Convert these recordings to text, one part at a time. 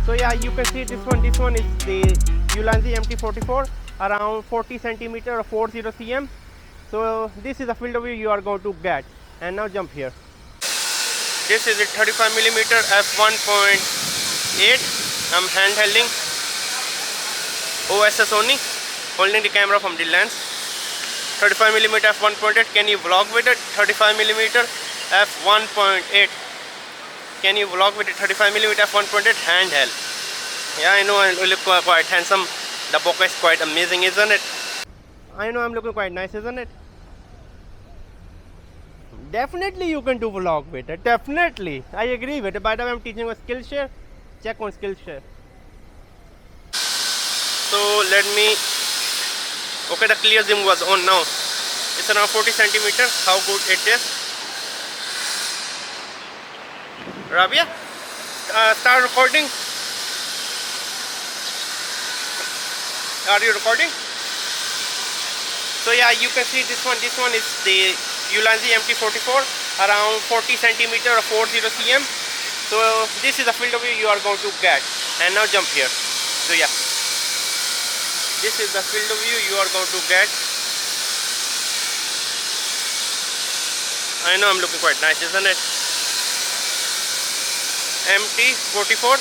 So yeah, you can see this one. This one is the Ulanzi MT-404, around 40 centimeter or 40 cm. So this is the field of view you are going to get. And now jump here. This is a 35mm F1.8. I'm handling OIS Sony, holding the camera from the lens. 35mm F1.8. Can you vlog with it? 35mm F1.8. Can you vlog with it? 35mm F1.8 handheld. Yeah, I know I look quite handsome. The bokeh is quite amazing, isn't it? I know I'm looking quite nice, isn't it? Definitely you can do vlog with it. Definitely. I agree with it. By the way, I'm teaching you a Skillshare. Check on Skillshare. So let me... Okay, the clear zoom was on now. It's around 40 centimeter. How good it is. Rabia, start recording. Are you recording? So yeah, you can see this one. This one is the Ulanzi MT-404, around 40 centimeter or 40 cm. So this is the field of view you are going to get. And now jump here. So yeah, this is the field of view you are going to get. I know I'm looking quite nice, isn't it? MT-44.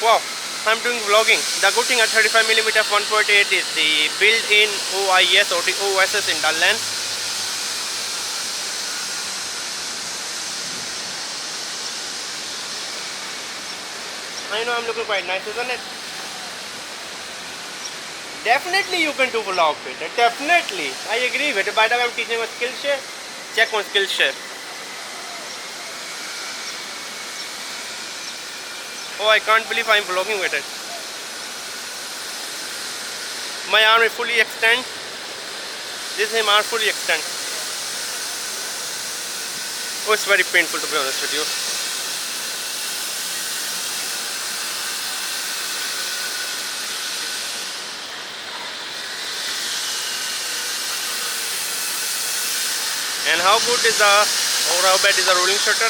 Wow, I'm doing vlogging. The good thing at 35mm f1.8 is the built-in OIS or the OSS in the lens. I know I'm looking quite nice, isn't it? Definitely you can do vlog with it. Definitely. I agree with it. By the way, I'm teaching you a Skillshare. Check on Skillshare. Oh, I can't believe I'm vlogging with it. My arm is fully extend. This is my arm fully extend. Oh, it's very painful to be honest with you. And how good is the, or how bad is the rolling shutter?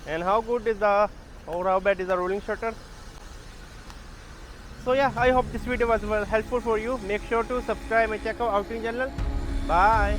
And how good is the, or how bad is the rolling shutter? So yeah, I hope this video was helpful for you. Make sure to subscribe and check out our channel. Bye.